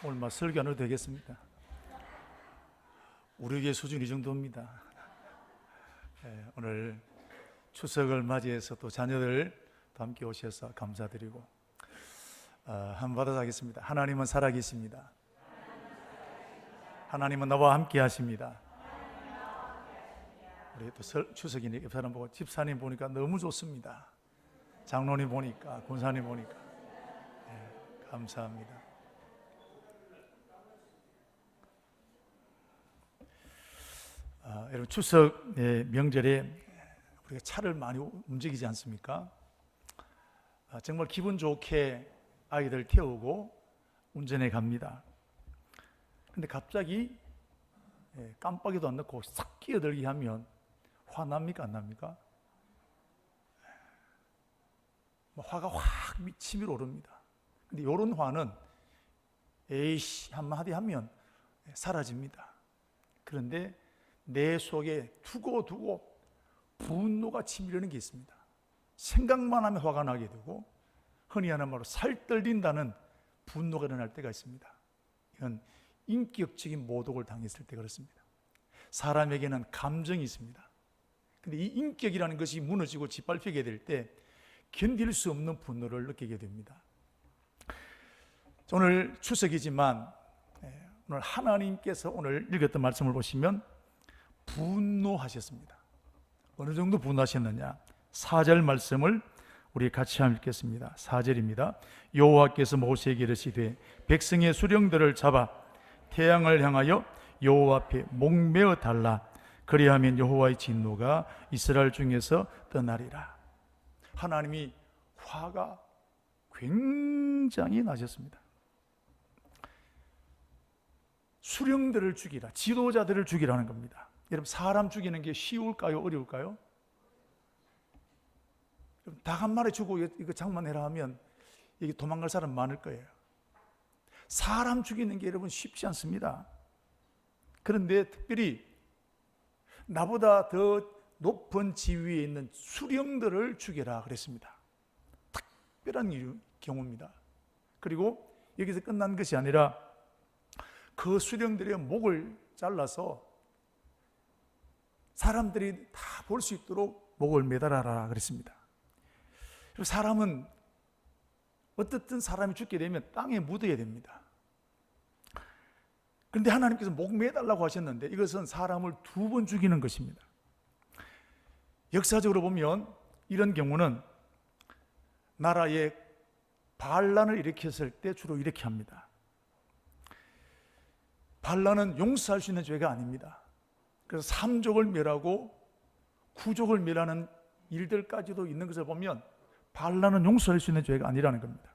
오늘 설교 안 해도 되겠습니다. 우리 교회 수준 이 정도입니다. 오늘 추석을 맞이해서 또 자녀들 또 함께 오셔서 감사드리고 한번 받아서 하겠습니다. 하나님은 살아계십니다. 하나님은 나와 함께 하십니다. 우리 또 추석이니 옆 사람 보고 집사님 보니까 너무 좋습니다. 장로님 보니까, 권사님 보니까 감사합니다. 여러분, 추석 명절에 우리가 차를 많이 움직이지 않습니까? 정말 기분 좋게 아이들 태우고 운전해 갑니다. 근데 갑자기 깜빡이도 안 넣고 싹 끼어들게 하면 화납니까 안 납니까? 화가 확 치밀어 오릅니다. 근데 이런 화는 에이씨 한마디 하면 사라집니다. 그런데 내 속에 두고 분노가 치밀는 게 있습니다. 생각만 하면 화가 나게 되고, 흔히 하는 말로 살떨린다는 분노가 일어날 때가 있습니다. 이건 인격적인 모독을 당했을 때 그렇습니다. 사람에게는 감정이 있습니다. 근데 이 인격이라는 것이 무너지고 짓밟히게 될 때 견딜 수 없는 분노를 느끼게 됩니다. 오늘 추석이지만 오늘 하나님께서 오늘 읽었던 말씀을 보시면 분노하셨습니다. 어느 정도 분노하셨느냐? 4절 말씀을 우리 같이 한번 읽겠습니다. 4절입니다. 여호와께서 모세에게 이르시되 백성의 수령들을 잡아 태양을 향하여 여호와 앞에 목매어 달라. 그리하면 여호와의 진노가 이스라엘 중에서 떠나리라. 하나님이 화가 굉장히 나셨습니다. 수령들을 죽이라, 지도자들을 죽이라는 겁니다. 여러분, 사람 죽이는 게 쉬울까요? 어려울까요? 닭 한 마리 주고 이거 장만해라 하면 이게 도망갈 사람 많을 거예요. 사람 죽이는 게 여러분 쉽지 않습니다. 그런데 특별히 나보다 더 높은 지위에 있는 수령들을 죽여라 그랬습니다. 특별한 경우입니다. 그리고 여기서 끝난 것이 아니라 그 수령들의 목을 잘라서 사람들이 다 볼 수 있도록 목을 매달아라 그랬습니다. 사람은 어떻든 사람이 죽게 되면 땅에 묻어야 됩니다. 그런데 하나님께서 목 매달라고 하셨는데 이것은 사람을 2번 죽이는 것입니다. 역사적으로 보면 이런 경우는 나라에 반란을 일으켰을 때 주로 이렇게 합니다. 반란은 용서할 수 있는 죄가 아닙니다. 그래서 3족을 멸하고 9족을 멸하는 일들까지도 있는 것을 보면 반란은 용서할 수 있는 죄가 아니라는 겁니다.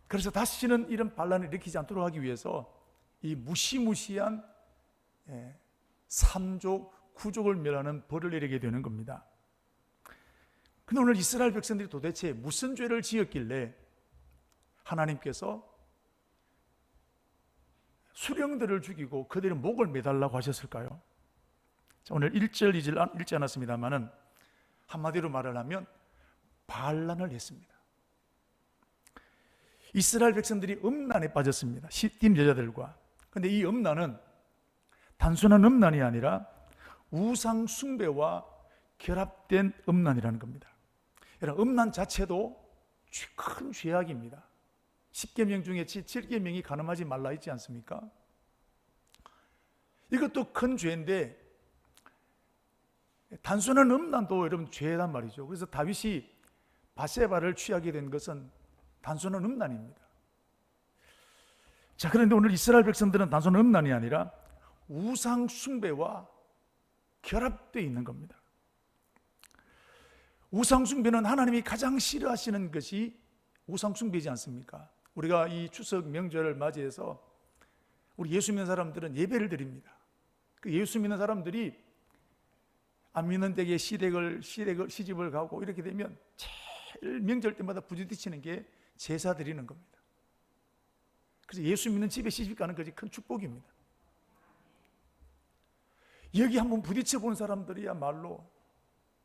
그래서 다시는 이런 반란을 일으키지 않도록 하기 위해서 이 무시무시한 3족, 9족을 멸하는 벌을 내리게 되는 겁니다. 근데 오늘 이스라엘 백성들이 도대체 무슨 죄를 지었길래 하나님께서 수령들을 죽이고 그들의 목을 매달라고 하셨을까요? 오늘 1절, 2절 읽지 않았습니다만은 한마디로 말을 하면 반란을 했습니다. 이스라엘 백성들이 음란에 빠졌습니다. 시딤 여자들과. 그런데 이 음란은 단순한 음란이 아니라 우상 숭배와 결합된 음란이라는 겁니다. 여러분, 음란 자체도 큰 죄악입니다. 10계명 중에 7계명이 간음하지 말라 있지 않습니까? 이것도 큰 죄인데 단순한 음란도 여러분 죄란 말이죠. 그래서 다윗이 바세바를 취하게 된 것은 단순한 음란입니다. 자, 그런데 오늘 이스라엘 백성들은 단순한 음란이 아니라 우상 숭배와 결합되어 있는 겁니다. 우상 숭배는 하나님이 가장 싫어하시는 것이 우상 숭배이지 않습니까? 우리가 이 추석 명절을 맞이해서 우리 예수 믿는 사람들은 예배를 드립니다. 그 예수 믿는 사람들이 안 믿는 댁에 시집을 가고 이렇게 되면 제일 명절 때마다 부딪히는 게 제사 드리는 겁니다. 그래서 예수 믿는 집에 시집 가는 것이 큰 축복입니다. 여기 한번 부딪혀 본 사람들이야말로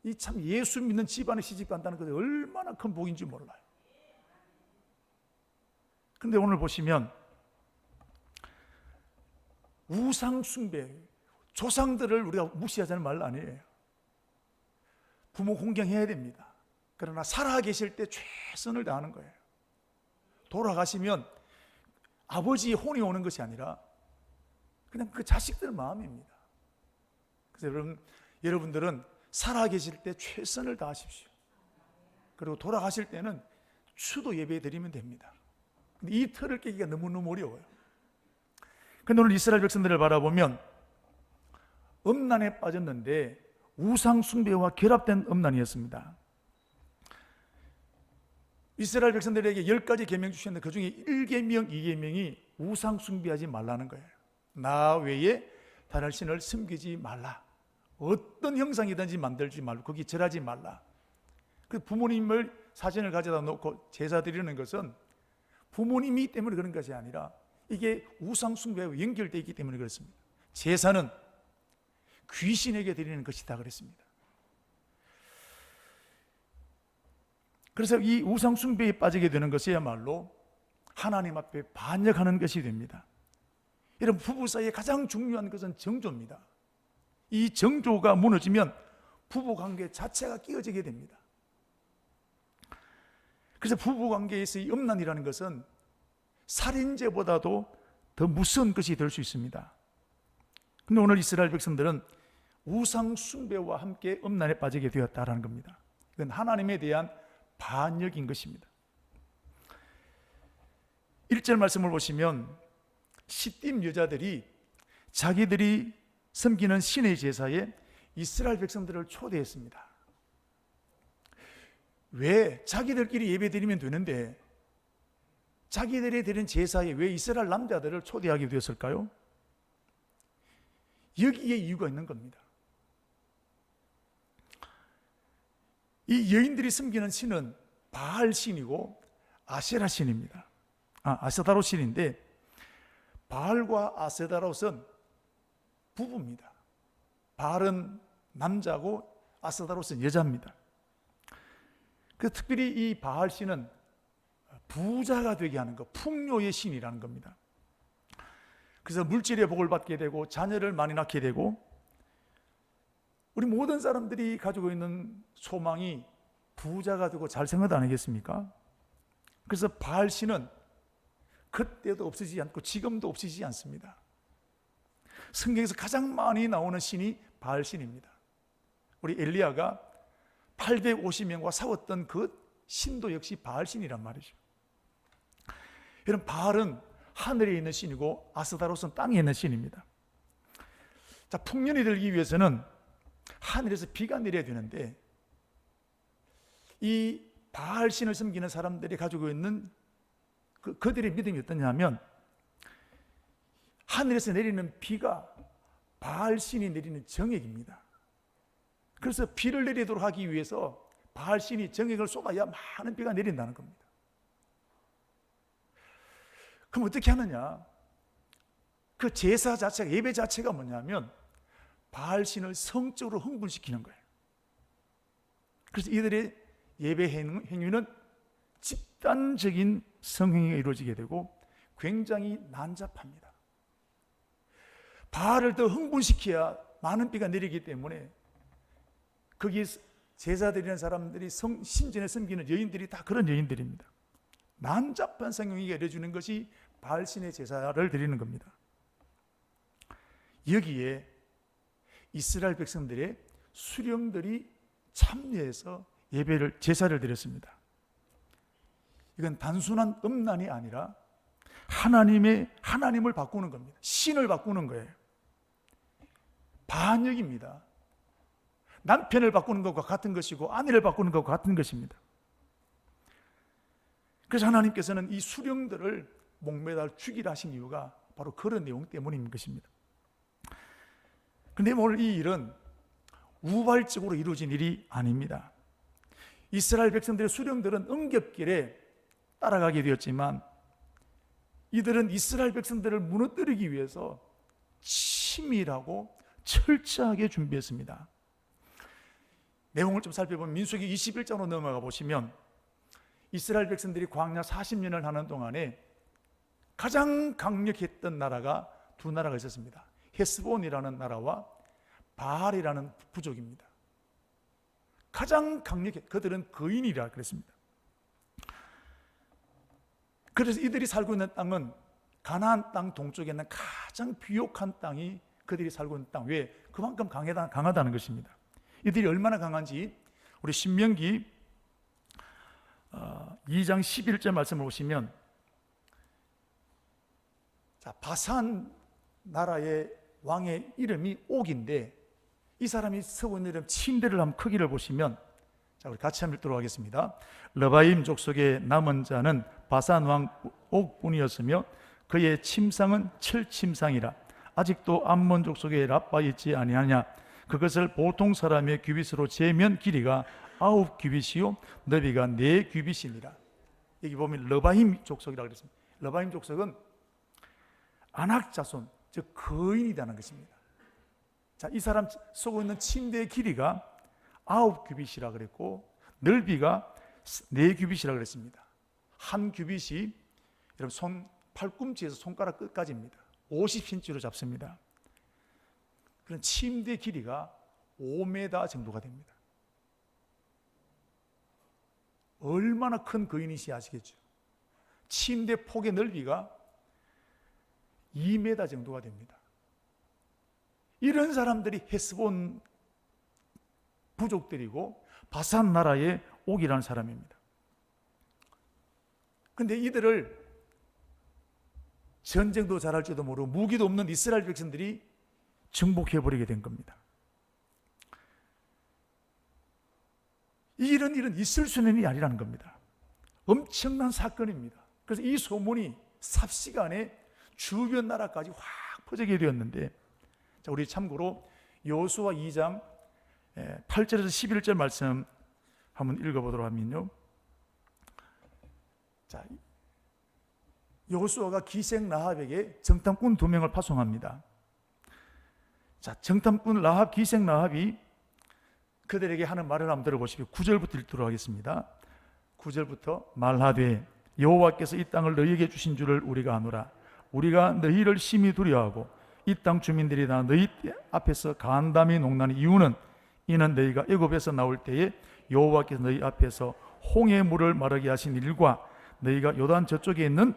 이 참 예수 믿는 집안에 시집 간다는 것이 얼마나 큰 복인지 몰라요. 그런데 오늘 보시면 우상 숭배, 조상들을 우리가 무시하자는 말 아니에요. 부모 공경해야 됩니다. 그러나 살아계실 때 최선을 다하는 거예요. 돌아가시면 아버지의 혼이 오는 것이 아니라 그냥 그 자식들 마음입니다. 그래서 여러분들은 살아계실 때 최선을 다하십시오. 그리고 돌아가실 때는 추도 예배 드리면 됩니다. 근데 이 틀을 깨기가 너무너무 어려워요. 그런데 오늘 이스라엘 백성들을 바라보면 음란에 빠졌는데 우상 숭배와 결합된 음란이었습니다. 이스라엘 백성들에게 10가지 계명 주셨는데 그 중에 1계명, 2계명이 우상 숭배하지 말라는 거예요. 나 외에 다른 신을 섬기지 말라. 어떤 형상이든지 만들지 말고 거기 절하지 말라. 그 부모님을 사진을 가져다 놓고 제사 드리는 것은 부모님이 때문에 그런 것이 아니라 이게 우상 숭배와 연결되어 있기 때문에 그렇습니다. 제사는 귀신에게 드리는 것이다 그랬습니다. 그래서 이 우상 숭배에 빠지게 되는 것이야말로 하나님 앞에 반역하는 것이 됩니다. 여러분, 부부 사이에 가장 중요한 것은 정조입니다. 이 정조가 무너지면 부부 관계 자체가 깨어지게 됩니다. 그래서 부부 관계에서 이 음란이라는 것은 살인죄보다도 더 무서운 것이 될 수 있습니다. 그런데 오늘 이스라엘 백성들은 우상 숭배와 함께 음란에 빠지게 되었다라는 겁니다. 이건 하나님에 대한 반역인 것입니다. 1절 말씀을 보시면 시딤 여자들이 자기들이 섬기는 신의 제사에 이스라엘 백성들을 초대했습니다. 왜? 자기들끼리 예배 드리면 되는데 자기들이 드린 제사에 왜 이스라엘 남자들을 초대하게 되었을까요? 여기에 이유가 있는 겁니다. 이 여인들이 섬기는 신은 바알 신이고 아세라 신입니다. 아세다로 신인데 바알과 아세다롯은 부부입니다. 바알은 남자고 아세다롯은 여자입니다. 그 특별히 이 바알 신은 부자가 되게 하는 것, 풍요의 신이라는 겁니다. 그래서 물질의 복을 받게 되고 자녀를 많이 낳게 되고 우리 모든 사람들이 가지고 있는 소망이 부자가 되고 잘생긴 것 아니겠습니까? 그래서 바알 신은 그때도 없어지지 않고 지금도 없어지지 않습니다. 성경에서 가장 많이 나오는 신이 바알 신입니다. 우리 엘리야가 850명과 싸웠던 그 신도 역시 바알 신이란 말이죠. 여러분, 바알은 하늘에 있는 신이고 아스타롯은 땅에 있는 신입니다. 자, 풍년이 들기 위해서는 하늘에서 비가 내려야 되는데 이 바알 신을 섬기는 사람들이 가지고 있는 그들의 믿음이 어떠냐면 하늘에서 내리는 비가 바알 신이 내리는 정액입니다. 그래서 비를 내리도록 하기 위해서 바알 신이 정액을 쏟아야 많은 비가 내린다는 겁니다. 그럼 어떻게 하느냐? 그 제사 자체가, 예배 자체가 뭐냐면 바알 신을 성적으로 흥분시키는 거예요. 그래서 이들의 예배 행위는 집단적인 성행위가 이루어지게 되고 굉장히 난잡합니다. 바알을 더 흥분시켜야 많은 비가 내리기 때문에 거기 제사 드리는 사람들이 신전에 섬기는 여인들이 다 그런 여인들입니다. 난잡한 성행위가 이루어지는 것이 바알 신의 제사를 드리는 겁니다. 여기에 이스라엘 백성들의 수령들이 참여해서 제사를 드렸습니다. 이건 단순한 음란이 아니라 하나님을 바꾸는 겁니다. 신을 바꾸는 거예요. 반역입니다. 남편을 바꾸는 것과 같은 것이고 아내를 바꾸는 것과 같은 것입니다. 그래서 하나님께서는 이 수령들을 목매달 죽이라 하신 이유가 바로 그런 내용 때문인 것입니다. 그런데 오늘 이 일은 우발적으로 이루어진 일이 아닙니다. 이스라엘 백성들의 수령들은 응겹길에 따라가게 되었지만 이들은 이스라엘 백성들을 무너뜨리기 위해서 치밀하고 철저하게 준비했습니다. 내용을 좀 살펴보면 민수기 21장으로 넘어가 보시면 이스라엘 백성들이 광야 40년을 하는 동안에 가장 강력했던 나라가 두 나라가 있었습니다. 헤스본이라는 나라와 바알이라는 부족입니다. 가장 강력해, 그들은 거인이라 그랬습니다. 그래서 이들이 살고 있는 땅은 가나안 땅 동쪽에 있는 가장 비옥한 땅이 그들이 살고 있는 땅. 왜? 그만큼 강하다는 것입니다. 이들이 얼마나 강한지 우리 신명기 2장 11절 말씀을 보시면, 자, 바산 나라의 왕의 이름이 옥인데 이 사람이 쓰고 있는 이름 침대를 한번 크기를 보시면, 자, 우리 같이 한번 읽도록 하겠습니다. 르바임 족속의 남은 자는 바산 왕 옥뿐이었으며 그의 침상은 철침상이라. 아직도 암몬 족속에 라빠 있지 아니하냐. 그것을 보통 사람의 규빗으로 재면 길이가 9규빗이요 너비가 4규빗이니라. 여기 보면 르바임 족속이라고 그랬습니다. 르바임 족속은 안악자손, 즉 거인이라는 것입니다. 자, 이 사람 쓰고 있는 침대의 길이가 9규빗이라 그랬고 넓이가 4규빗이라 그랬습니다. 한 규빗이 여러분 손 팔꿈치에서 손가락 끝까지입니다. 50cm로 잡습니다. 그런 침대 길이가 5m 정도가 됩니다. 얼마나 큰 거인이시 아시겠죠? 침대 폭의 넓이가 2m 정도가 됩니다. 이런 사람들이 헤스본 부족들이고 바산 나라의 옥이라는 사람입니다. 그런데 이들을 전쟁도 잘할 줄도 모르고 무기도 없는 이스라엘 백성들이 정복해버리게 된 겁니다. 이런 일은 있을 수 있는 일이 아니라는 겁니다. 엄청난 사건입니다. 그래서 이 소문이 삽시간에 주변 나라까지 확 퍼지게 되었는데, 자, 우리 참고로 여호수아 2장 8절에서 11절 말씀 한번 읽어보도록 하면요. 자, 여호수아가 기생 라합에게 정탐꾼 2명을 파송합니다. 자, 정탐꾼 라합, 기생 라합이 그들에게 하는 말을 한번 들어보시고 9절부터 읽도록 하겠습니다. 9절부터 말하되 여호와께서 이 땅을 너희에게 주신 줄을 우리가 아노라. 우리가 너희를 심히 두려워하고 이 땅 주민들이 다 너희 앞에서 간담이 농나는 이유는 이는 너희가 애굽에서 나올 때에 여호와께서 너희 앞에서 홍해 물을 마르게 하신 일과 너희가 요단 저쪽에 있는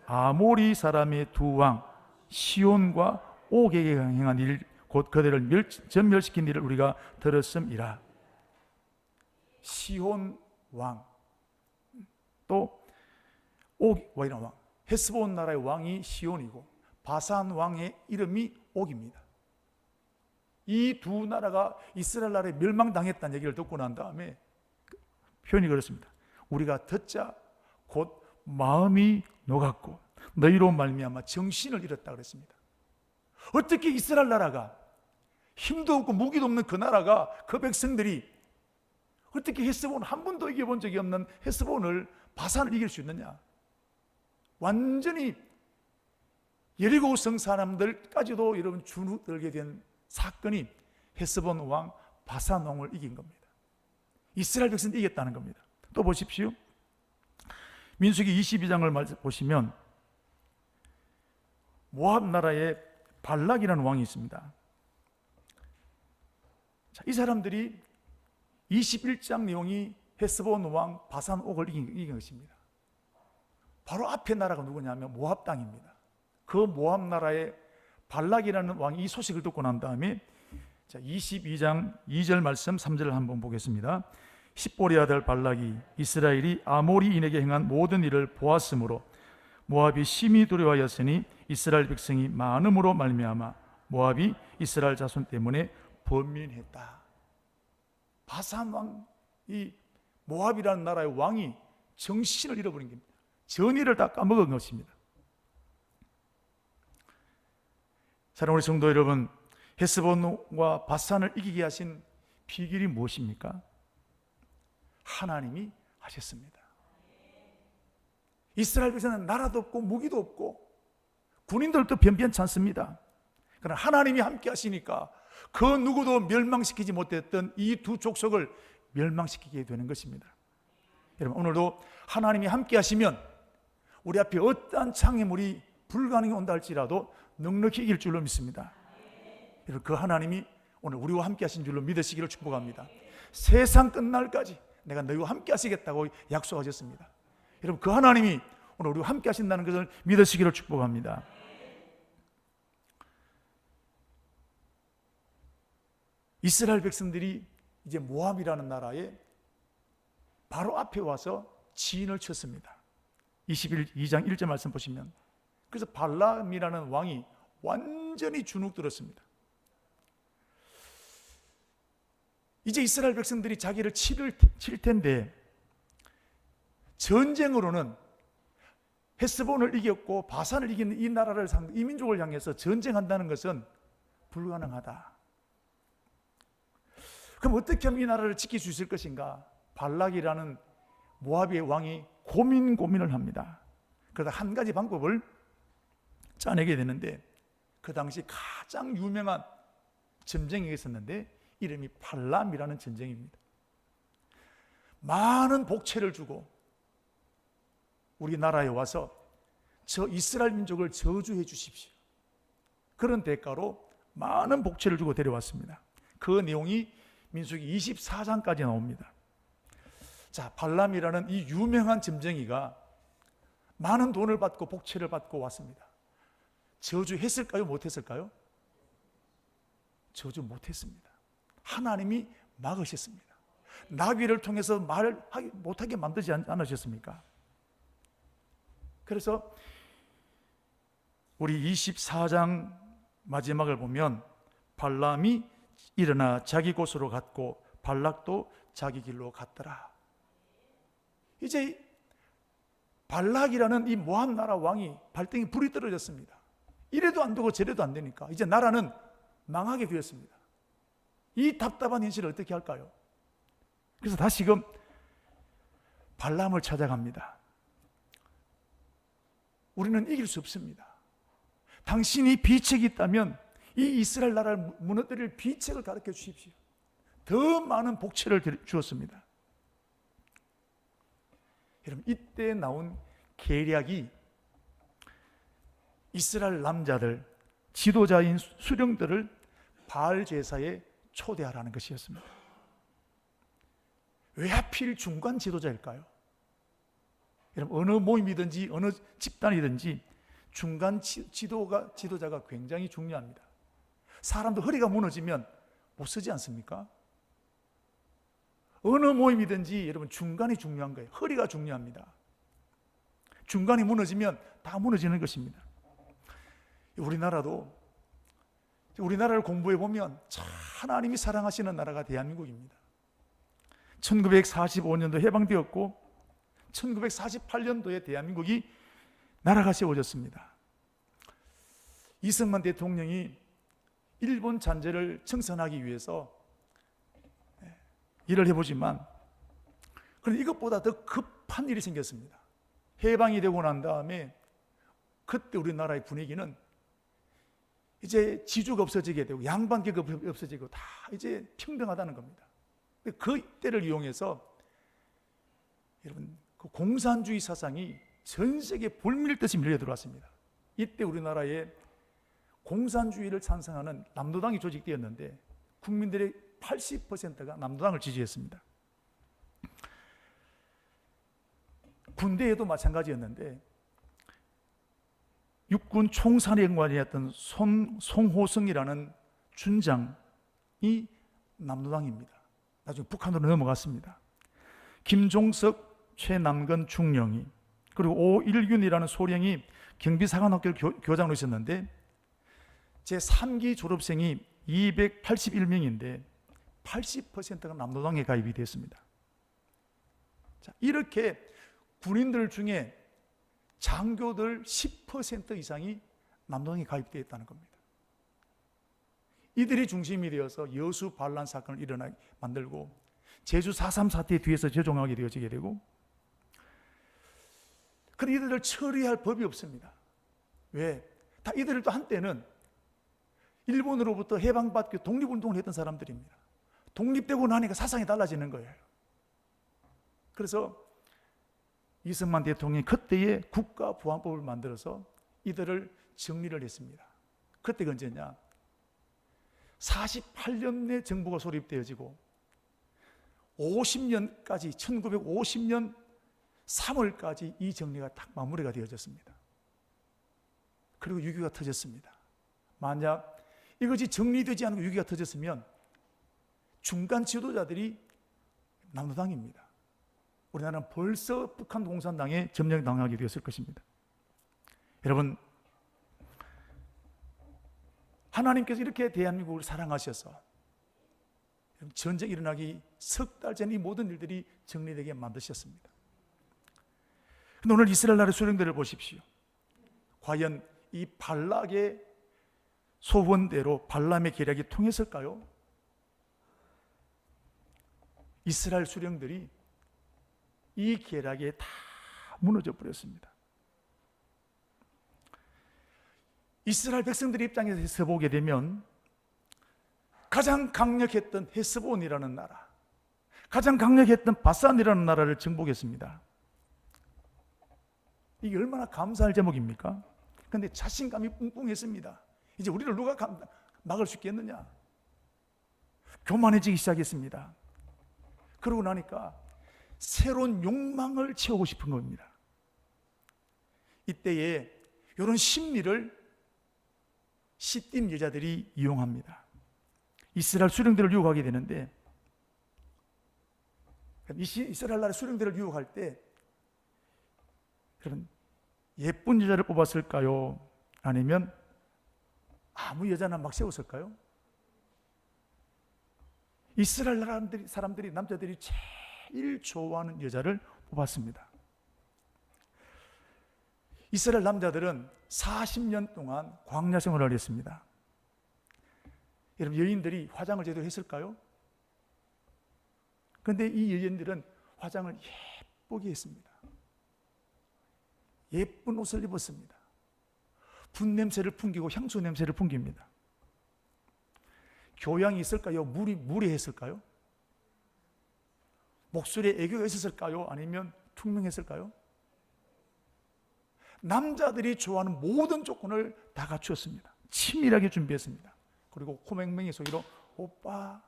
아모리 사람의 두 왕 시온과 옥에게 행한 일, 곧 그들을 전멸시킨 일을 우리가 들었음이라. 시온 왕, 또 옥이라는 왕, 헤스본 나라의 왕이 시온이고 바산 왕의 이름이 옥입니다. 이 두 나라가 이스라엘 나라에 멸망당했다는 얘기를 듣고 난 다음에 표현이 그렇습니다. 우리가 듣자 곧 마음이 녹았고 너희로 말미암아 정신을 잃었다 그랬습니다. 어떻게 이스라엘 나라가, 힘도 없고 무기도 없는 그 나라가, 그 백성들이 어떻게 헤스본, 한 번도 이겨본 적이 없는 헤스본을, 바산을 이길 수 있느냐. 완전히 여리고성 사람들까지도 여러분 주눅들게 된 사건이 헤스본 왕, 바산 왕을 이긴 겁니다. 이스라엘 백성이 이겼다는 겁니다. 또 보십시오. 민수기 22장을 보시면 모압 나라에 발락이라는 왕이 있습니다. 자, 이 사람들이 21장 내용이 헤스본 왕 바산 옥을 이긴 것입니다. 바로 앞에 나라가 누구냐면 모압 땅입니다. 그 모압 나라의 발락이라는 왕이 이 소식을 듣고 난 다음에, 자, 22장 2절 말씀 3절을 한번 보겠습니다. 십보리 아들 발락이 이스라엘이 아모리인에게 행한 모든 일을 보았으므로 모압이 심히 두려워하였으니 이스라엘 백성이 많음으로 말미암아 모압이 이스라엘 자손 때문에 번민했다. 바산 왕, 이 모압이라는 나라의 왕이 정신을 잃어버린 겁니다. 전의를 다 까먹은 것입니다. 사랑하는 우리 성도 여러분, 헤스본과 바산을 이기게 하신 비결이 무엇입니까? 하나님이 하셨습니다. 이스라엘 백성은 나라도 없고 무기도 없고 군인들도 변변치 않습니다. 그러나 하나님이 함께 하시니까 그 누구도 멸망시키지 못했던 이 두 족속을 멸망시키게 되는 것입니다. 여러분, 오늘도 하나님이 함께 하시면 우리 앞에 어떠한 장애물이 불가능이 온다 할지라도 넉넉히 이길 줄로 믿습니다. 여러분, 그 하나님이 오늘 우리와 함께 하신 줄로 믿으시기를 축복합니다. 세상 끝날까지 내가 너희와 함께 하시겠다고 약속하셨습니다. 여러분, 그 하나님이 오늘 우리와 함께 하신다는 것을 믿으시기를 축복합니다. 이스라엘 백성들이 이제 모압이라는 나라에 바로 앞에 와서 진을 쳤습니다. 22장 1절 말씀 보시면, 그래서 발람이라는 왕이 완전히 주눅들었습니다. 이제 이스라엘 백성들이 자기를 칠 텐데, 전쟁으로는 헤스본을 이겼고 바산을 이기는 이 나라를 이 민족을 향해서 전쟁한다는 것은 불가능하다. 그럼 어떻게 하면 이 나라를 지킬 수 있을 것인가? 발락이라는 모압의 왕이 고민을 합니다. 그러다 한 가지 방법을 짜내게 되는데, 그 당시 가장 유명한 전쟁이 있었는데 이름이 발람이라는 전쟁입니다. 많은 복채를 주고 우리나라에 와서 저 이스라엘 민족을 저주해 주십시오. 그런 대가로 많은 복채를 주고 데려왔습니다. 그 내용이 민수기 24장까지 나옵니다. 자, 발람이라는 이 유명한 점쟁이가 많은 돈을 받고 복채를 받고 왔습니다. 저주했을까요? 못했을까요? 저주 못했습니다. 하나님이 막으셨습니다. 나귀를 통해서 말을 못하게 만들지 않으셨습니까? 그래서 우리 24장 마지막을 보면 발람이 일어나 자기 곳으로 갔고 발락도 자기 길로 갔더라. 이제 발락이라는 이 모압 나라 왕이 발등에 불이 떨어졌습니다. 이래도 안 되고 저래도 안 되니까 이제 나라는 망하게 되었습니다. 이 답답한 현실을 어떻게 할까요? 그래서 다시금 발람을 찾아갑니다. 우리는 이길 수 없습니다. 당신이 비책이 있다면 이 이스라엘 나라를 무너뜨릴 비책을 가르쳐 주십시오. 더 많은 복채를 주었습니다. 여러분, 이때 나온 계략이 이스라엘 남자들, 지도자인 수령들을 바알 제사에 초대하라는 것이었습니다. 왜 하필 중간 지도자일까요? 여러분, 어느 모임이든지 어느 집단이든지 중간 지도자가 굉장히 중요합니다. 사람도 허리가 무너지면 못 쓰지 않습니까? 어느 모임이든지 여러분 중간이 중요한 거예요. 허리가 중요합니다. 중간이 무너지면 다 무너지는 것입니다. 우리나라도, 우리나라를 공부해 보면 참 하나님이 사랑하시는 나라가 대한민국입니다. 1945년도 해방되었고 1948년도에 대한민국이 나라가 세워졌습니다. 이승만 대통령이 일본 잔재를 청산하기 위해서 일을 해보지만, 그런데 이것보다 더 급한 일이 생겼습니다. 해방이 되고 난 다음에 그때 우리나라의 분위기는 이제 지주가 없어지게 되고 양반계급이 없어지고 다 이제 평등하다는 겁니다. 그 때를 이용해서 여러분, 그 공산주의 사상이 전 세계에 불밀듯이 밀려 들어왔습니다. 이때 우리나라에 공산주의를 찬성하는 남노당이 조직되었는데 국민들의 80%가 남노당을 지지했습니다. 군대에도 마찬가지였는데 육군 총사령관이었던 송호성이라는 준장이 남노당입니다. 나중에 북한으로 넘어갔습니다. 김종석, 최남근 중령이, 그리고 오일균이라는 소령이 경비사관학교 교장으로 있었는데 제3기 졸업생이 281명인데 80%가 남노당에 가입이 됐습니다. 자, 이렇게 군인들 중에 장교들 10% 이상이 남노당에 가입되어 있다는 겁니다. 이들이 중심이 되어서 여수 반란 사건을 일어나게 만들고 제주 4.3 사태 뒤에서 조종하게 되어지게 되고, 그런데 이들을 처리할 법이 없습니다. 왜? 다 이들도 한때는 일본으로부터 해방받고 독립운동을 했던 사람들입니다. 독립되고 나니까 사상이 달라지는 거예요. 그래서 이승만 대통령이 그때의 국가보안법을 만들어서 이들을 정리를 했습니다. 그때가 언제냐? 48년내 정부가 소립되어지고 50년까지 1950년 3월까지 이 정리가 딱 마무리가 되어졌습니다. 그리고 6.25가 터졌습니다. 만약 이것이 정리되지 않고 6.25가 터졌으면 중간 지도자들이 남로당입니다. 우리나라는 벌써 북한 공산당에 점령당하게 되었을 것입니다. 여러분, 하나님께서 이렇게 대한민국을 사랑하셔서 전쟁이 일어나기 석 달 전에 이 모든 일들이 정리되게 만드셨습니다. 근데 오늘 이스라엘 나라의 수령들을 보십시오. 과연 이 발락의 소원대로 발람의 계략이 통했을까요? 이스라엘 수령들이 이 계략에 다 무너져 버렸습니다. 이스라엘 백성들의 입장에서 보게 되면 가장 강력했던 헤스본이라는 나라, 가장 강력했던 바산이라는 나라를 정복했습니다. 이게 얼마나 감사할 제목입니까? 그런데 자신감이 뿡뿡했습니다. 이제 우리를 누가 막을 수 있겠느냐? 교만해지기 시작했습니다. 그러고 나니까 새로운 욕망을 채우고 싶은 겁니다. 이때에 이런 심리를 시딤 여자들이 이용합니다. 이스라엘 수령들을 유혹하게 되는데, 이스라엘 나라 수령들을 유혹할 때 여러분, 예쁜 여자를 뽑았을까요? 아니면 아무 여자나 막 세웠을까요? 이스라엘 사람들이 남자들이 제일 좋아하는 여자를 뽑았습니다. 이스라엘 남자들은 40년 동안 광야 생활을 했습니다. 여러분, 여인들이 화장을 제대로 했을까요? 그런데 이 여인들은 화장을 예쁘게 했습니다. 예쁜 옷을 입었습니다. 분 냄새를 풍기고 향수 냄새를 풍깁니다. 교양이 있을까요? 무례했을까요? 목소리에 애교가 있었을까요? 아니면 퉁명했을까요? 남자들이 좋아하는 모든 조건을 다 갖추었습니다. 치밀하게 준비했습니다. 그리고 코맹맹이 소리로 오빠,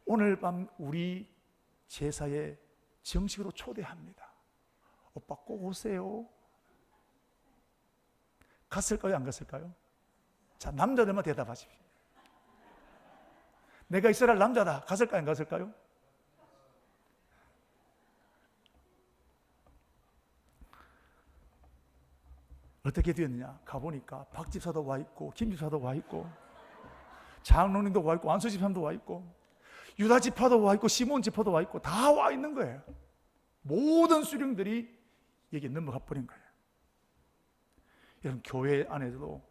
오늘 밤 우리 제사에 정식으로 초대합니다. 오빠 꼭 오세요. 갔을까요? 안 갔을까요? 자, 남자들만 대답하십시오. 내가 이스라엘 남자다. 갔을까요? 안 갔을까요? 어떻게 되었느냐? 가보니까 박집사도 와 있고 김집사도 와 있고 장로님도 와 있고 안수집사도 와 있고 유다지파도 와 있고 시몬지파도 와 있고 다 와 있는 거예요. 모든 수령들이 여기에 넘어가 버린 거예요. 여러분, 교회 안에서도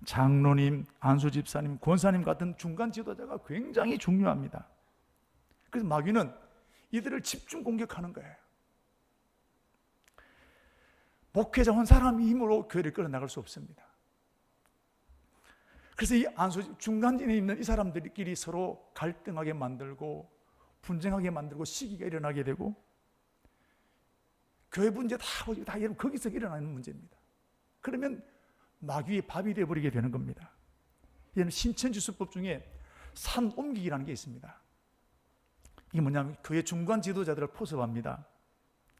장로님, 안수집사님, 권사님 같은 중간 지도자가 굉장히 중요합니다. 그래서 마귀는 이들을 집중 공격하는 거예요. 목회자 한 사람의 힘으로 교회를 끌어나갈 수 없습니다. 그래서 이 중간진에 있는 이 사람들끼리 서로 갈등하게 만들고 분쟁하게 만들고 시기가 일어나게 되고, 교회 문제 다 여러분 거기서 일어나는 문제입니다. 그러면 마귀의 밥이 되어버리게 되는 겁니다. 이는 신천지수법 중에 산 옮기기라는 게 있습니다. 이게 뭐냐면 교회 중간 지도자들을 포섭합니다.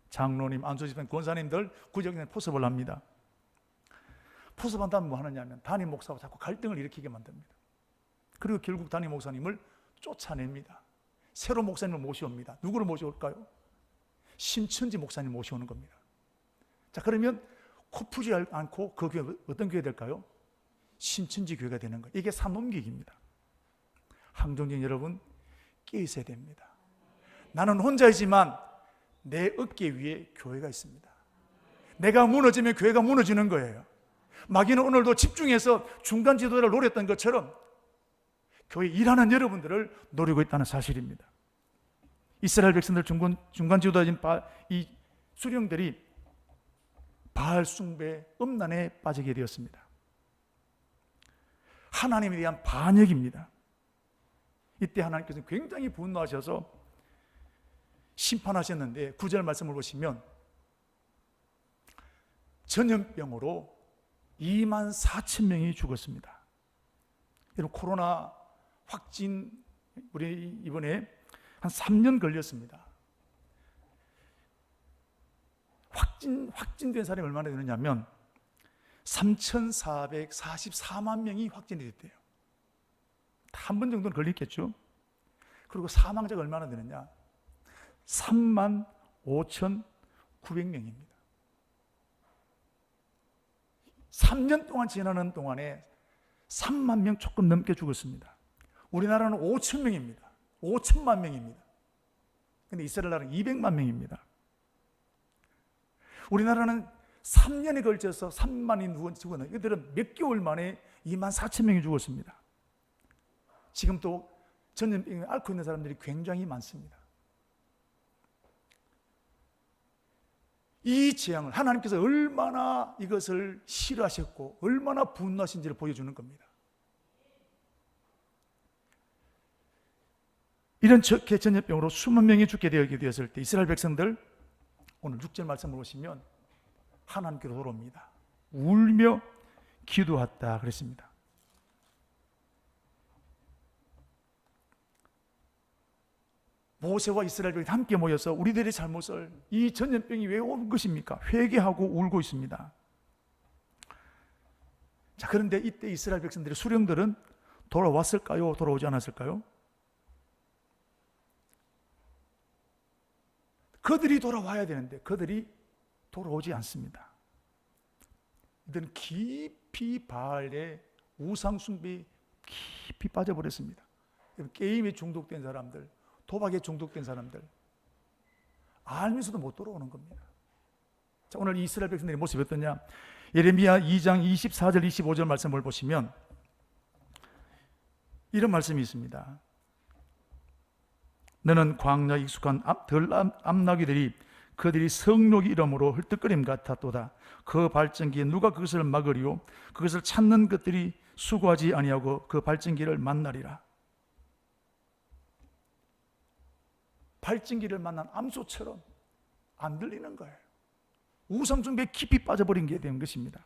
장로님, 안수집사, 권사님들, 구역장님 포섭을 합니다. 포섭한 다음에 뭐 하느냐면 담임 목사와 자꾸 갈등을 일으키게 만듭니다. 그리고 결국 담임 목사님을 쫓아냅니다. 새로 목사님을 모셔옵니다. 누구를 모셔올까요? 신천지 목사님 모셔오는 겁니다. 자, 그러면 코 푸지 않고 그 교회 어떤 교회 될까요? 신천지 교회가 되는 거예요. 이게 산옮기기입니다. 항정진 여러분, 깨어있어야 됩니다. 나는 혼자이지만 내 어깨 위에 교회가 있습니다. 내가 무너지면 교회가 무너지는 거예요. 마귀는 오늘도 집중해서 중간 지도자를 노렸던 것처럼 교회 일하는 여러분들을 노리고 있다는 사실입니다. 이스라엘 백성들 중간 지도자인 이 수령들이 바알 숭배 음란에 빠지게 되었습니다. 하나님에 대한 반역입니다. 이때 하나님께서 굉장히 분노하셔서 심판하셨는데 9절 말씀을 보시면 전염병으로 2만 4천 명이 죽었습니다. 여러분, 코로나 확진, 우리 이번에 한 3년 걸렸습니다. 확진된 사람이 얼마나 되느냐면 3,444만 명이 확진이 됐대요. 한 번 정도는 걸렸겠죠. 그리고 사망자가 얼마나 되느냐? 35,900명입니다. 3년 동안 지나는 동안에 3만 명 조금 넘게 죽었습니다. 우리나라는 5천 명입니다. 5천만 명입니다. 근데 이스라엘 나라는 200만 명입니다. 우리나라는 3년에 걸쳐서 3만이 죽었는데 이들은 몇 개월 만에 2만 4천 명이 죽었습니다. 지금 또 전염병을 앓고 있는 사람들이 굉장히 많습니다. 이 재앙을 하나님께서 얼마나 이것을 싫어하셨고 얼마나 분노하신지를 보여주는 겁니다. 이런 전염병으로 수만 명이 죽게 되었을 때 이스라엘 백성들, 오늘 6절 말씀을 보시면 하나님께로 돌아옵니다. 울며 기도했다 그랬습니다. 모세와 이스라엘 백성이 함께 모여서 우리들의 잘못을, 이 전염병이 왜 온 것입니까? 회개하고 울고 있습니다. 자, 그런데 이때 이스라엘 백성들의 수령들은 돌아왔을까요? 돌아오지 않았을까요? 그들이 돌아와야 되는데 그들이 돌아오지 않습니다. 이들은 깊이 바알의 우상숭배에 깊이 빠져버렸습니다. 게임에 중독된 사람들, 도박에 중독된 사람들, 알면서도 못 돌아오는 겁니다. 자, 오늘 이스라엘 백성들의 모습이 어떠냐? 예레미야 2장 24절 25절 말씀을 보시면 이런 말씀이 있습니다. 너는 광야에 익숙한 덜 암나귀들이 그들이 성욕이 이름으로 헐떡거림 같았도다. 그 발전기에 누가 그것을 막으리요? 그것을 찾는 것들이 수고하지 아니하고 그 발전기를 만나리라. 발전기를 만난 암소처럼 안 들리는 거예요. 우상숭배에 깊이 빠져버린 게 된 것입니다.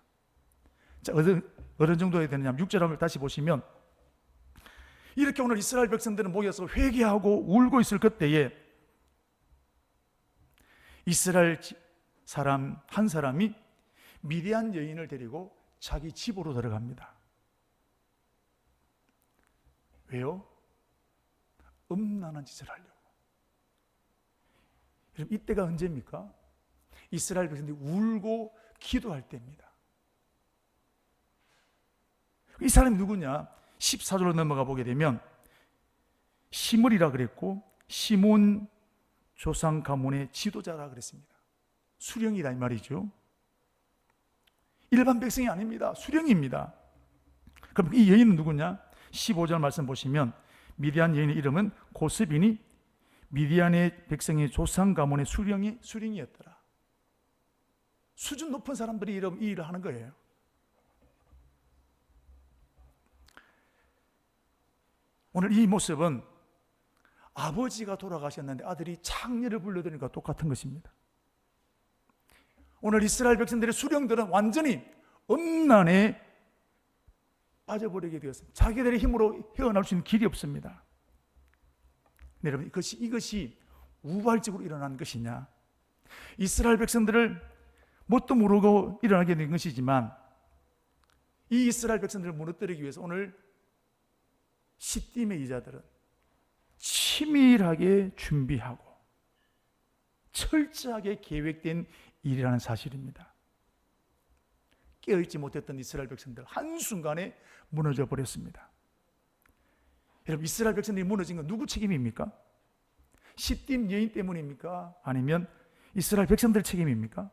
자, 어느 정도에 되느냐? 6절을 다시 보시면 이렇게 오늘 이스라엘 백성들은 모여서 회개하고 울고 있을 그때에 이스라엘 사람 한 사람이 미디안 여인을 데리고 자기 집으로 들어갑니다. 왜요? 음란한 짓을 하려고. 여러분, 이때가 언제입니까? 이스라엘 백성들이 울고 기도할 때입니다. 이 사람이 누구냐? 14절로 넘어가 보게 되면 시므리라 그랬고 시몬 조상 가문의 지도자라 그랬습니다. 수령이다 이 말이죠. 일반 백성이 아닙니다. 수령입니다. 그럼 이 여인은 누구냐? 15절 말씀 보시면 미디안 여인의 이름은 고스비니 미디안의 백성의 조상 가문의 수령이었더라. 수준 높은 사람들이 이 일을 하는 거예요. 오늘 이 모습은 아버지가 돌아가셨는데 아들이 창녀를 불러들이니까 똑같은 것입니다. 오늘 이스라엘 백성들의 수령들은 완전히 음란에 빠져버리게 되었습니다. 자기들의 힘으로 헤어나올 수 있는 길이 없습니다. 여러분, 이것이 우발적으로 일어난 것이냐? 이스라엘 백성들을 뭣도 모르고 일어나게 된 것이지만 이 이스라엘 백성들을 무너뜨리기 위해서 오늘 시딤의 이자들은 치밀하게 준비하고 철저하게 계획된 일이라는 사실입니다. 깨어있지 못했던 이스라엘 백성들 한순간에 무너져 버렸습니다. 여러분, 이스라엘 백성들이 무너진 건 누구 책임입니까? 시딤 여인 때문입니까? 아니면 이스라엘 백성들 책임입니까?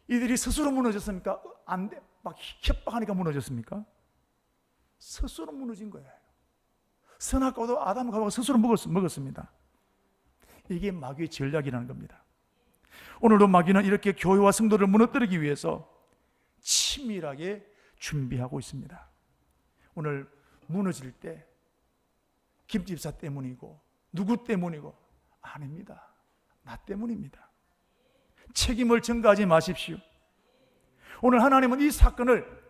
이들이 스스로 무너졌습니까? 안 돼. 막 협박하니까 무너졌습니까? 스스로 무너진 거예요. 선악과도 아담과 하와가 스스로 먹었습니다. 이게 마귀의 전략이라는 겁니다. 오늘도 마귀는 이렇게 교회와 성도를 무너뜨리기 위해서 치밀하게 준비하고 있습니다. 오늘 무너질 때 김집사 때문이고 누구 때문이고 아닙니다. 나 때문입니다. 책임을 전가하지 마십시오. 오늘 하나님은 이 사건을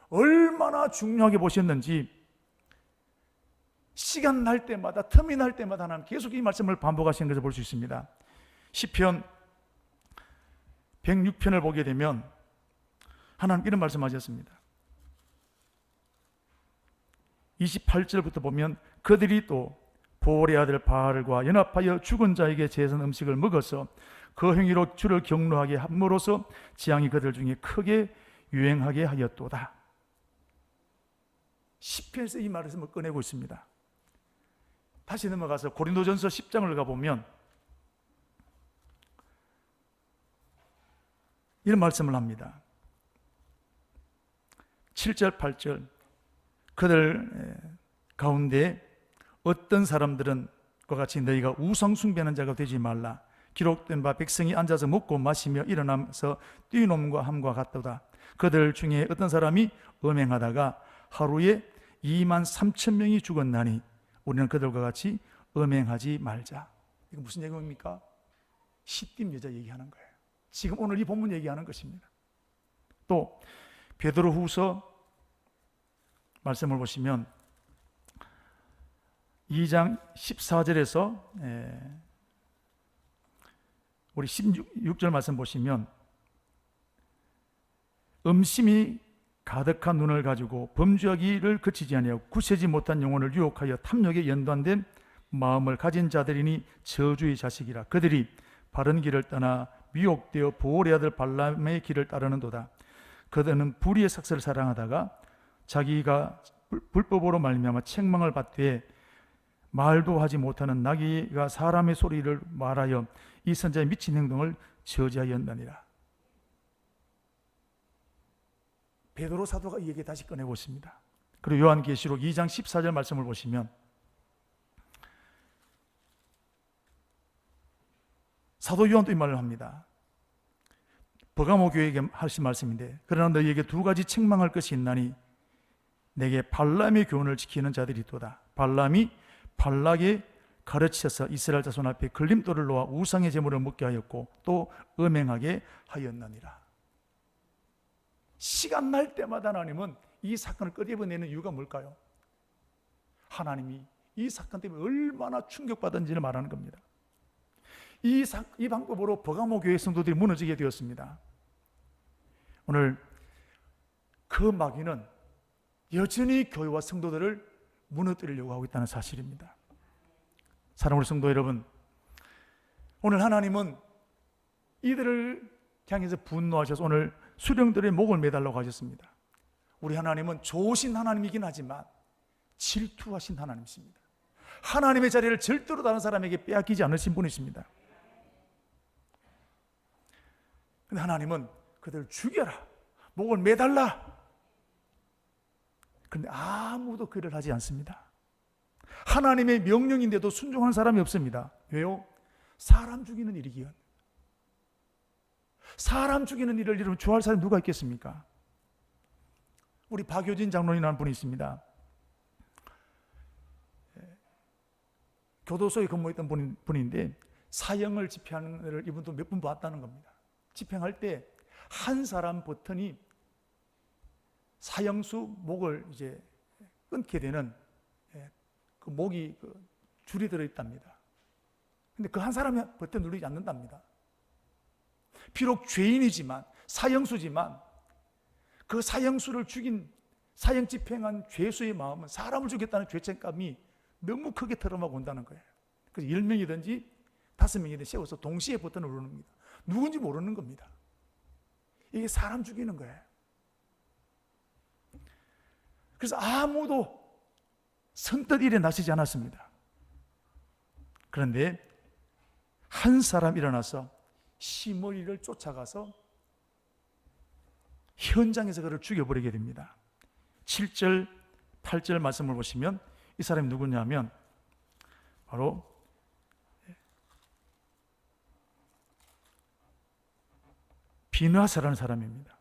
얼마나 중요하게 보셨는지 시간 날 때마다, 틈이 날 때마다 하나님 계속 이 말씀을 반복하시는 것을 볼 수 있습니다. 시편 106편을 보게 되면 하나님 이런 말씀하셨습니다. 28절부터 보면 그들이 또 보올의 아들 바알과 연합하여 죽은 자에게 제선 음식을 먹어서 그 행위로 주를 경노하게 함으로써 재앙이 그들 중에 크게 유행하게 하였도다. 시편에서 이 말씀을 꺼내고 있습니다. 다시 넘어가서 고린도전서 10장을 가보면 이런 말씀을 합니다. 7절 8절 그들 가운데 어떤 사람들은 과 같이 너희가 우상 숭배하는 자가 되지 말라. 기록된 바 백성이 앉아서 먹고 마시며 일어나면서 뛰노음과 함과 같도다. 그들 중에 어떤 사람이 음행하다가 하루에 23,000명이 죽었나니 우리는 그들과 같이 음행하지 말자. 이거 무슨 얘기입니까? 시딤 여자 얘기하는 거예요. 지금 오늘 이 본문 얘기하는 것입니다. 또 베드로후서 말씀을 보시면 2장 14절에서 우리 16절 말씀 보시면 음심이 가득한 눈을 가지고 범죄하기를 그치지 아니하고 굳세지 못한 영혼을 유혹하여 탐욕에 연단된 마음을 가진 자들이니 저주의 자식이라. 그들이 바른 길을 떠나 미혹되어 보올의 아들 발람의 길을 따르는도다. 그들은 불의의 삭슬을 사랑하다가 자기가 불법으로 말미암아 책망을 받되 말도 하지 못하는 나귀가 사람의 소리를 말하여 이 선자의 미친 행동을 저지하였느니라. 베드로 사도가 이 얘기 다시 꺼내고 있습니다. 그리고 요한계시록 2장 14절 말씀을 보시면 사도 요한도 이 말을 합니다. 버가모 교회에게 하신 말씀인데 그러나 너희에게 두 가지 책망할 것이 있나니 내게 발람의 교훈을 지키는 자들이 있도다. 발람이 발락에 가르쳐서 이스라엘 자손 앞에 걸림돌을 놓아 우상의 제물을 먹게 하였고 또 음행하게 하였느니라. 시간 날 때마다 하나님은 이 사건을 끄집어내는 이유가 뭘까요? 하나님이 이 사건 때문에 얼마나 충격받은지를 말하는 겁니다. 이 방법으로 버가모 교회 성도들이 무너지게 되었습니다. 오늘 그 마귀는 여전히 교회와 성도들을 무너뜨리려고 하고 있다는 사실입니다. 사랑하는 성도 여러분, 오늘 하나님은 이들을 향해서 분노하셔서 오늘 수령들의 목을 매달라고 하셨습니다. 우리 하나님은 좋으신 하나님이긴 하지만 질투하신 하나님이십니다. 하나님의 자리를 절대로 다른 사람에게 빼앗기지 않으신 분이십니다. 근데 하나님은 그들을 죽여라, 목을 매달라. 그런데 아무도 그를 하지 않습니다. 하나님의 명령인데도 순종하는 사람이 없습니다. 왜요? 사람 죽이는 일이기에. 사람 죽이는 일을 이루면 좋아할 사람이 누가 있겠습니까? 우리 박효진 장로님이라는 분이 있습니다. 교도소에 근무했던 분인데 사형을 집행하는 것을 이분도 몇 번 봤다는 겁니다. 집행할 때 한 사람 버튼이 사형수 목을 이제 끊게 되는 그 목이 줄이 들어있답니다. 근데 그 한 사람이 버튼 누르지 않는답니다. 비록 죄인이지만 사형수지만 그 사형수를 죽인 사형 집행한 죄수의 마음은 사람을 죽였다는 죄책감이 너무 크게 털어막 온다는 거예요. 그래서 10명이든지 5명이든지 세워서 동시에 버튼을 누릅니다. 누군지 모르는 겁니다. 이게 사람 죽이는 거예요. 그래서 아무도 선뜻 일에 나서지 않았습니다. 그런데 한 사람 일어나서 시므리를 쫓아가서 현장에서 그를 죽여버리게 됩니다. 7절, 8절 말씀을 보시면 이 사람이 누구냐면 바로 비나사라는 사람입니다.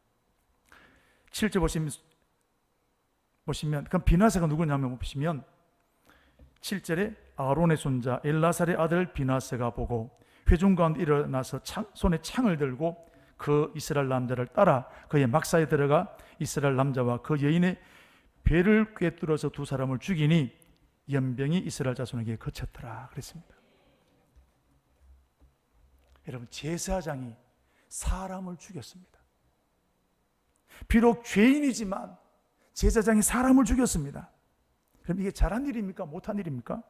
7절 보시면 그럼 비나사가 누구냐면 보시면 7절에 아론의 손자 엘라살의 아들 비나사가 보고 회중 가운데 일어나서 손에 창을 들고 그 이스라엘 남자를 따라 그의 막사에 들어가 이스라엘 남자와 그 여인의 배를 꿰뚫어서 두 사람을 죽이니 연병이 이스라엘 자손에게 그쳤더라 그랬습니다. 여러분, 제사장이 사람을 죽였습니다. 비록 죄인이지만 제사장이 사람을 죽였습니다. 그럼 이게 잘한 일입니까? 못한 일입니까?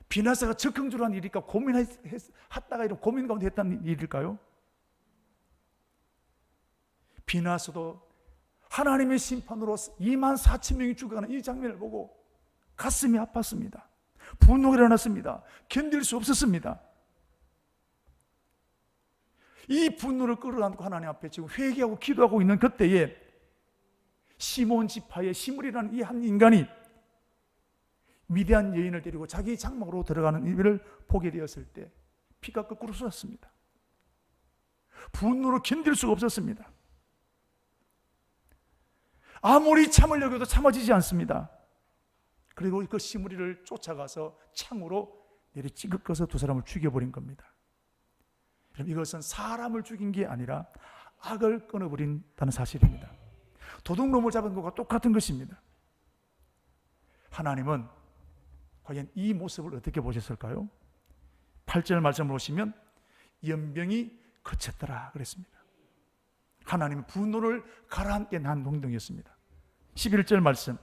비나스가 적응주란 일일까? 고민했다가 이런 고민 가운데 했다는 일일까요? 비나스도 하나님의 심판으로 24,000명이 죽어가는 이 장면을 보고 가슴이 아팠습니다. 분노가 일어났습니다. 견딜 수 없었습니다. 이 분노를 끌어안고 하나님 앞에 지금 회개하고 기도하고 있는 그때에 시몬 지파의 시므리라는 이 한 인간이 미디안 여인을 데리고 자기 장막으로 들어가는 일을 보게 되었을 때 피가 거꾸로 쏟았습니다. 분노로 견딜 수가 없었습니다. 아무리 참으려고 해도 참아지지 않습니다. 그리고 그 시므리를 쫓아가서 창으로 내리 찌그꺼서 두 사람을 죽여버린 겁니다. 그럼 이것은 사람을 죽인 게 아니라 악을 끊어버린다는 사실입니다. 도둑놈을 잡은 것과 똑같은 것입니다. 하나님은 과연 이 모습을 어떻게 보셨을까요? 8절 말씀을 보시면 연병이 그쳤더라 그랬습니다. 하나님의 분노를 가라앉게 한 행동이었습니다. 11절 말씀,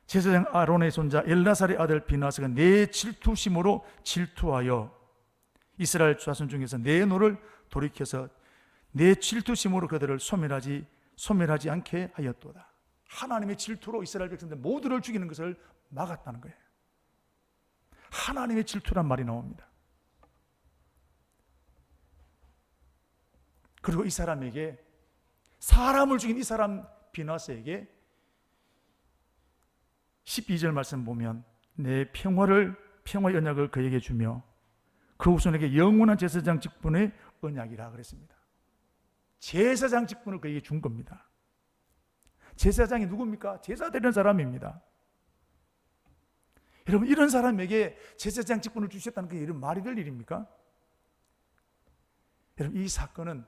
제사장 아론의 손자 엘라살의 아들 비나스가 내 질투심으로 질투하여 이스라엘 자손 중에서 내 노를 돌이켜서 내 질투심으로 그들을 소멸하지 않게 하였도다. 하나님의 질투로 이스라엘 백성들 모두를 죽이는 것을 막았다는 거예요. 하나님의 질투란 말이 나옵니다. 그리고 이 사람에게, 사람을 죽인 이 사람 비나스에게 12절 말씀 보면 내 평화의 언약을 그에게 주며 그 후손에게 영원한 제사장 직분의 언약이라 그랬습니다. 제사장 직분을 그에게 준 겁니다. 제사장이 누굽니까? 제사 드리는 사람입니다. 여러분, 이런 사람에게 제사장 직분을 주셨다는 게 이런 말이 될 일입니까? 여러분, 이 사건은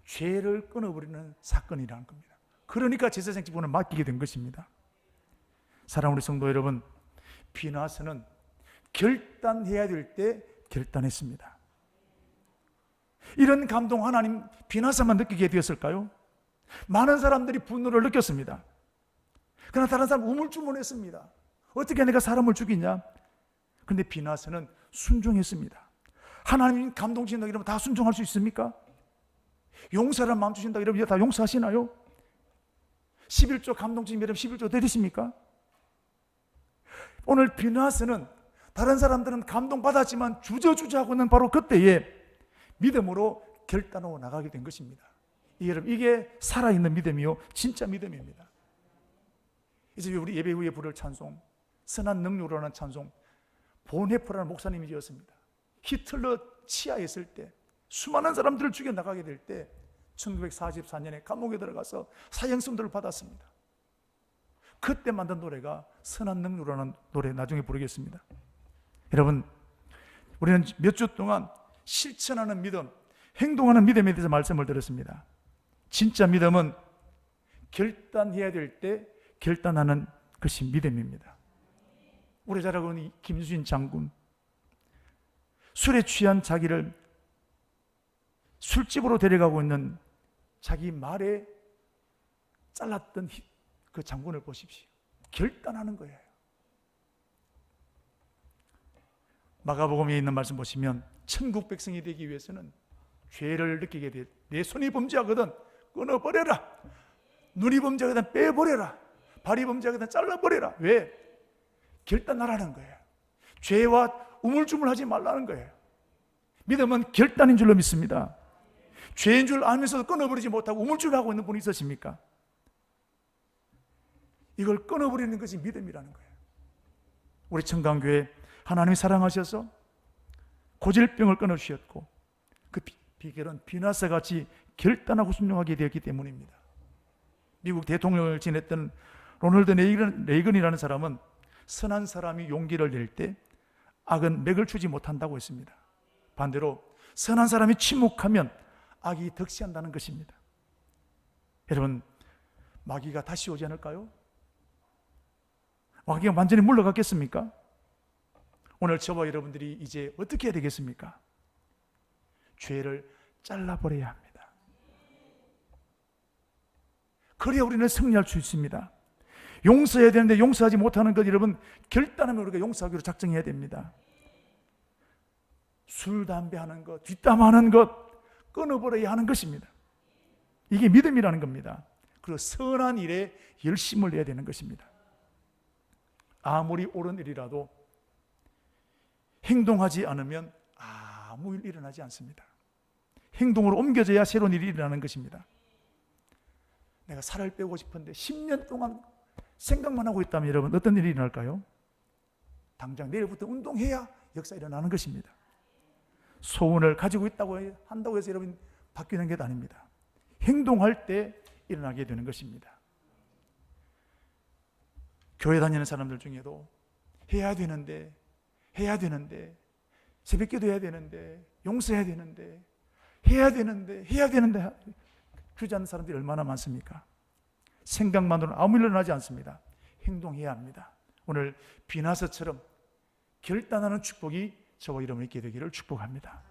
죄를 끊어버리는 사건이라는 겁니다. 그러니까 제사장 직분을 맡기게 된 것입니다. 사랑하는 우리 성도 여러분, 비나스는 결단해야 될 때 결단했습니다. 이런 감동 하나님 비나스만 느끼게 되었을까요? 많은 사람들이 분노를 느꼈습니다. 그러나 다른 사람 우물쭈물했습니다. 어떻게 내가 사람을 죽이냐? 그런데 비나스는 순종했습니다. 하나님 감동 주신다 이러면 다 순종할 수 있습니까? 용서를 마음 주신다 이러면 다 용서하시나요? 11조 감동 주신 여러분 11조 드리십니까? 오늘 비나스는 다른 사람들은 감동받았지만 주저하고는 바로 그때에 믿음으로 결단하고 나가게 된 것입니다. 여러분, 이게 살아있는 믿음이요 진짜 믿음입니다. 이제 우리 예배 후에 부를 찬송, 선한 능력으로 하는 찬송, 보네프라는 목사님이 지었습니다. 히틀러 치하했을 때 수많은 사람들을 죽여나가게 될 때 1944년에 감옥에 들어가서 사형선고를 받았습니다. 그때 만든 노래가 선한 능력으로라는 노래, 나중에 부르겠습니다. 여러분, 우리는 몇 주 동안 실천하는 믿음, 행동하는 믿음에 대해서 말씀을 드렸습니다. 진짜 믿음은 결단해야 될 때 결단하는 것이 믿음입니다. 우리 잘 알고 있는 김수인 장군, 술에 취한 자기를 술집으로 데려가고 있는 자기 말에 잘랐던 그 장군을 보십시오. 결단하는 거예요. 마가복음에 있는 말씀 보시면 천국 백성이 되기 위해서는 죄를 느끼게 돼. 내 손이 범죄하거든 끊어버려라. 눈이 범죄하거든 빼버려라. 발이 범죄하거든 잘라버려라. 왜? 결단하라는 거예요. 죄와 우물쭈물하지 말라는 거예요. 믿음은 결단인 줄로 믿습니다. 죄인 줄 알면서도 끊어버리지 못하고 우물쭈물하고 있는 분이 있으십니까? 이걸 끊어버리는 것이 믿음이라는 거예요. 우리 청강교회 하나님이 사랑하셔서 고질병을 끊어주셨고 그 비결은 비나스 같이 결단하고 순종하게 되었기 때문입니다. 미국 대통령을 지냈던 로널드 레이건이라는 사람은 선한 사람이 용기를 낼 때 악은 맥을 추지 못한다고 했습니다. 반대로 선한 사람이 침묵하면 악이 득세한다는 것입니다. 여러분, 마귀가 다시 오지 않을까요? 마귀가 완전히 물러갔겠습니까? 오늘 저와 여러분들이 이제 어떻게 해야 되겠습니까? 죄를 잘라버려야 합니다. 그래야 우리는 승리할 수 있습니다. 용서해야 되는데 용서하지 못하는 것, 여러분, 결단하면 우리가 용서하기로 작정해야 됩니다. 술, 담배 하는 것, 뒷담화하는 것 끊어버려야 하는 것입니다. 이게 믿음이라는 겁니다. 그리고 선한 일에 열심을 내야 되는 것입니다. 아무리 옳은 일이라도 행동하지 않으면 아무 일 일어나지 않습니다. 행동으로 옮겨져야 새로운 일이 일어나는 것입니다. 내가 살을 빼고 싶은데 10년 동안 생각만 하고 있다면 여러분 어떤 일이 일어날까요? 당장 내일부터 운동해야 역사 일어나는 것입니다. 소원을 가지고 한다고 해서 여러분 바뀌는 게 아닙니다. 행동할 때 일어나게 되는 것입니다. 교회 다니는 사람들 중에도 해야 되는데 새벽기도 해야 되는데 용서해야 되는데 해야 되는데 주저하는 사람들이 얼마나 많습니까? 생각만으로는 아무 일 일어나지 않습니다. 행동해야 합니다. 오늘 비나서처럼 결단하는 축복이 저와 여러분이 있게 되기를 축복합니다.